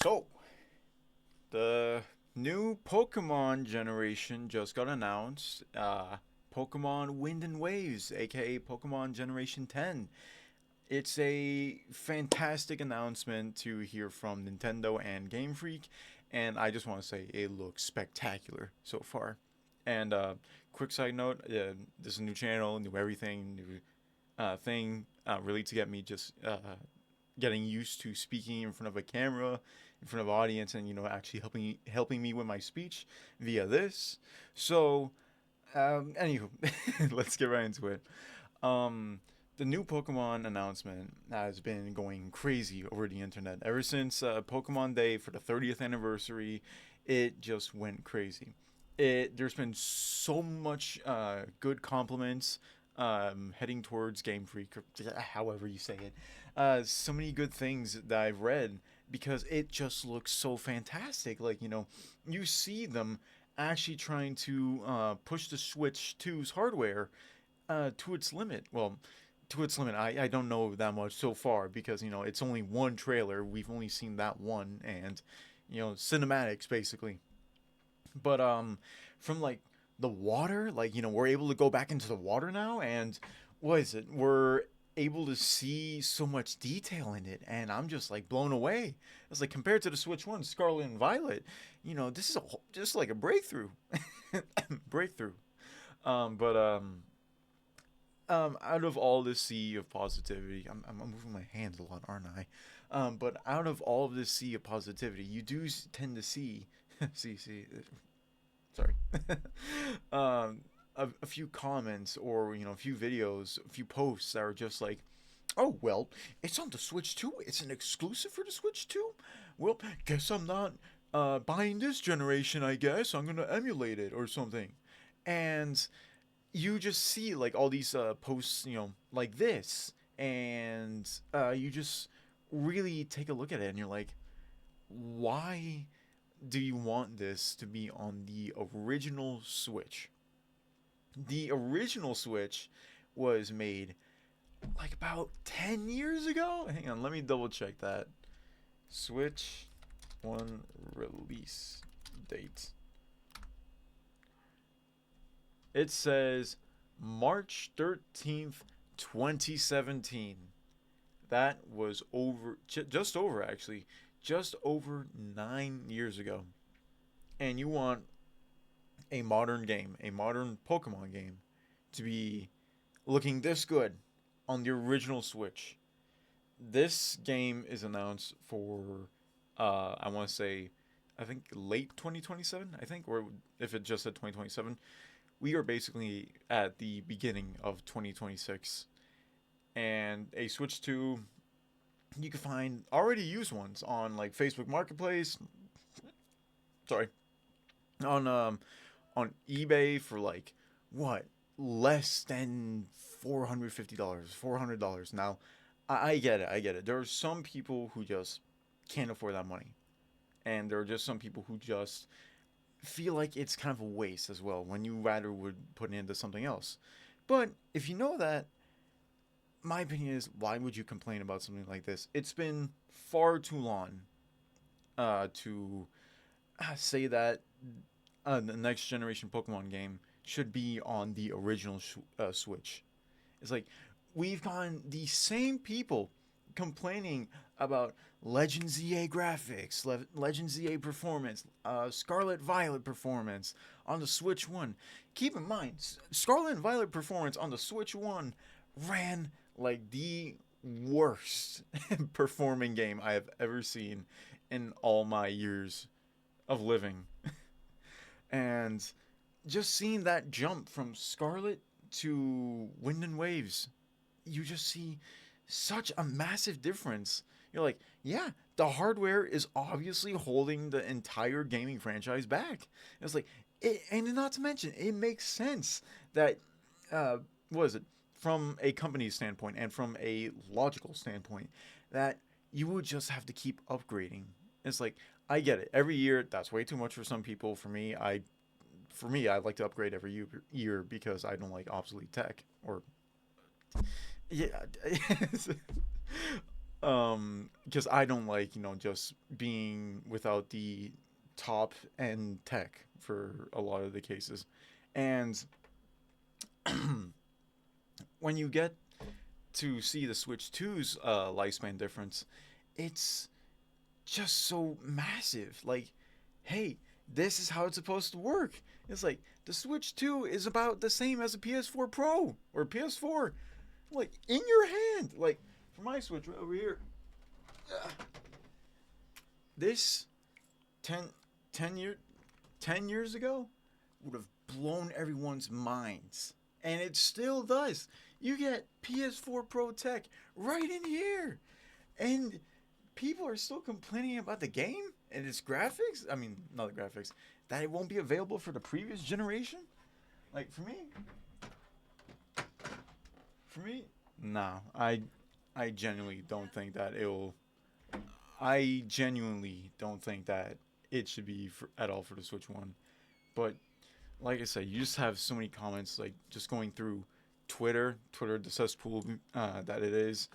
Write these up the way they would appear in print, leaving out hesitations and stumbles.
So, the new Pokemon generation just got announced. Pokemon Wind and Waves, aka Pokemon Generation 10. It's a fantastic announcement to hear from Nintendo and Game Freak, and I just want to say it looks spectacular so far. And quick side note: this is a new channel, new everything, new thing, really to get me just getting used to speaking in front of a camera, in front of an audience, and actually helping me with my speech via this. So, anywho, let's get right into it. Um, the new Pokemon announcement has been going crazy over the internet ever since Pokemon Day for the 30th anniversary. It just went crazy. There's been so much good compliments heading towards Game Freak, or however you say it. So many good things that I've read because it just looks so fantastic. Like, you see them actually trying to push the Switch 2's hardware to its limit. Well, to its limit. I don't know that much so far because, it's only one trailer. We've only seen that one and, cinematics basically. But from like the water, like we're able to go back into the water now, and what is it? We're able to see so much detail in it, and I'm just like blown away. It's like compared to the Switch One, Scarlet and Violet, this is just like a breakthrough, breakthrough. But out of all this sea of positivity, I'm moving my hands a lot, aren't I? But out of all of this sea of positivity, you do tend to see, see, sorry, a few comments or a few videos, a few posts that are just like, oh well, it's on the Switch too. It's an exclusive for the Switch too. Well, guess I'm not buying this generation. I guess I'm gonna emulate it or something, and you just see like all these posts, like this, and you just really take a look at it, and you're like, why do you want this to be on the original Switch? The original Switch was made like about 10 years ago. Hang on, let me double check that. Switch 1 release date. It says March 13th, 2017. That was just over actually, just over 9 years ago. And you want a modern game, a modern Pokemon game, to be looking this good on the original Switch. This game is announced for, I want to say, I think late 2027, I think, or if it just said 2027, we are basically at the beginning of 2026. And a Switch 2, you can find already used ones on like Facebook Marketplace. Sorry, on eBay for like what, less than $450, $400. Now, I get it. I get it. There are some people who just can't afford that money, and there are just some people who just feel like it's kind of a waste as well when you rather would put it into something else. But if you know that, my opinion is, why would you complain about something like this? It's been far too long to say that the next generation Pokemon game should be on the original Switch. It's like we've gotten the same people complaining about Legend ZA graphics, Legend ZA performance, Scarlet Violet performance on the Switch One. Keep in mind, Scarlet and Violet performance on the Switch One ran like the worst performing game I have ever seen in all my years of living. And just seeing that jump from Scarlet to Wind and Waves, you just see such a massive difference. You're like, yeah, the hardware is obviously holding the entire gaming franchise back. It's like, and not to mention, it makes sense that, uh, what is it, from a company standpoint and from a logical standpoint, that you would just have to keep upgrading. It's like, I get it. Every year, that's way too much for some people. For me, I like to upgrade every year because I don't like obsolete tech. Or yeah, Because I don't like, just being without the top end tech for a lot of the cases. And when you get to see the Switch 2's lifespan difference, it's just so massive. Like, hey, this is how it's supposed to work. It's like the Switch 2 is about the same as a PS4 Pro or PS4, like in your hand. Like for my Switch right over here, this 10, 10 year 10 years ago would have blown everyone's minds, and it still does. You get PS4 Pro tech right in here, and people are still complaining about the game and its graphics. I mean, not the graphics, that it won't be available for the previous generation. Like for me, no. I genuinely don't think that it will. I genuinely don't think that it should be at all for the Switch One. But like I said, you just have so many comments, like just going through Twitter, the cesspool that it is,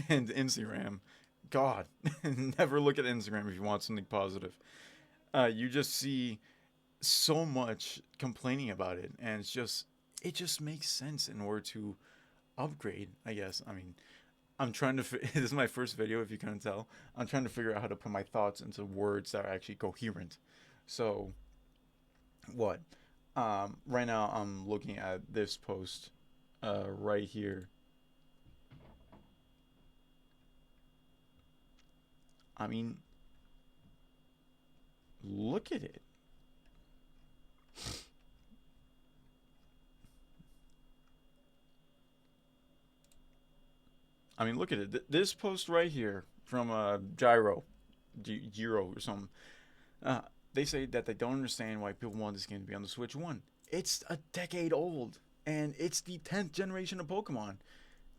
and Instagram. God, never look at Instagram if you want something positive. You just see so much complaining about it, and it just makes sense in order to upgrade. I guess. I mean, I'm trying to. This is my first video, if you couldn't tell. I'm trying to figure out how to put my thoughts into words that are actually coherent. So, what? Right now, I'm looking at this post, right here. I mean, look at it. I mean, look at it. This post right here from Gyro or something. Uh, they say that they don't understand why people want this game to be on the Switch One. It's a decade old, and it's the 10th generation of Pokemon.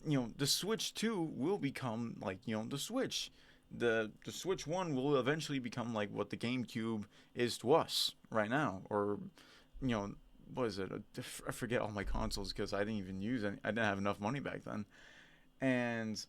The Switch 2 will become like, the Switch. The Switch 1 will eventually become like what the GameCube is to us right now, or you know, what is it? I forget all my consoles because I didn't even use any. I didn't have enough money back then. And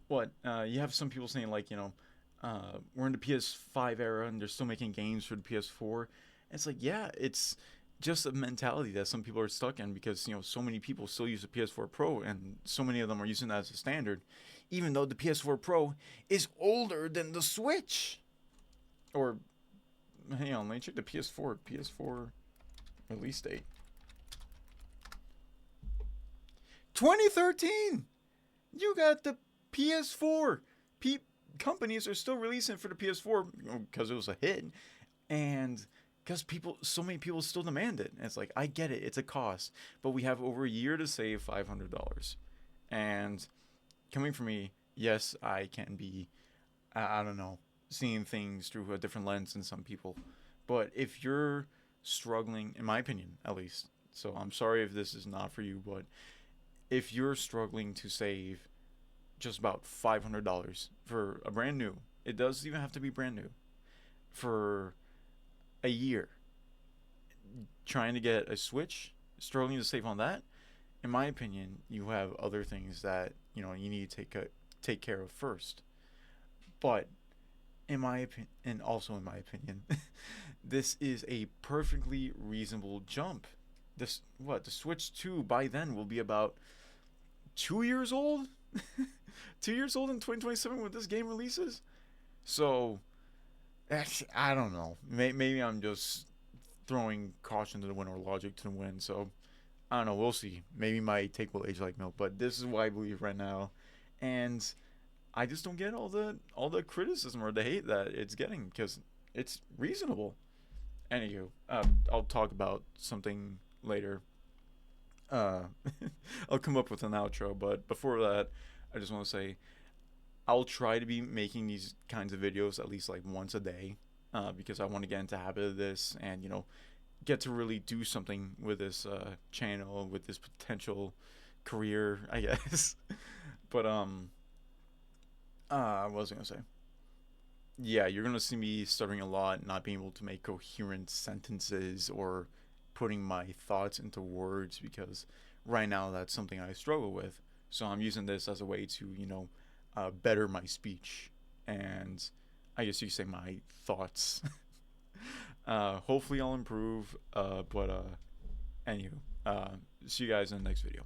what you have some people saying like, we're in the PS5 era and they're still making games for the PS4. And it's like, yeah, it's just a mentality that some people are stuck in because so many people still use the PS4 Pro and so many of them are using that as a standard, even though the PS4 Pro is older than the Switch. Or hang on, let me check the PS4 release date. 2013. You got the PS4. Companies are still releasing for the PS4 because it was a hit, and because so many people still demand it. And it's like, I get it, it's a cost, but we have over a year to save $500. And coming from me, yes, I can be, I don't know, seeing things through a different lens than some people. But if you're struggling, in my opinion, at least, so I'm sorry if this is not for you, but if you're struggling to save just about $500 for a brand new, it does even have to be brand new, for a year, trying to get a Switch, struggling to save on that, in my opinion, you have other things that you need to take care of first. But in my opinion, and also in my opinion, this is a perfectly reasonable jump. The Switch 2 by then will be about 2 years old. 2 years old in 2027 when this game releases. So, actually, I don't know. Maybe I'm just throwing caution to the wind or logic to the wind. So, I don't know. We'll see. Maybe my take will age like milk, but this is what I believe right now, and I just don't get all the criticism or the hate that it's getting because it's reasonable. Anywho, I'll talk about something later. Uh, I'll come up with an outro, but before that, I just want to say I'll try to be making these kinds of videos at least like once a day, because I want to get into the habit of this and get to really do something with this channel, with this potential career, I guess. But what was I gonna say? Yeah, you're gonna see me stuttering a lot, not being able to make coherent sentences or putting my thoughts into words because right now that's something I struggle with. So I'm using this as a way to, better my speech, and I guess you could say my thoughts. Hopefully I'll improve. But anywho, see you guys in the next video.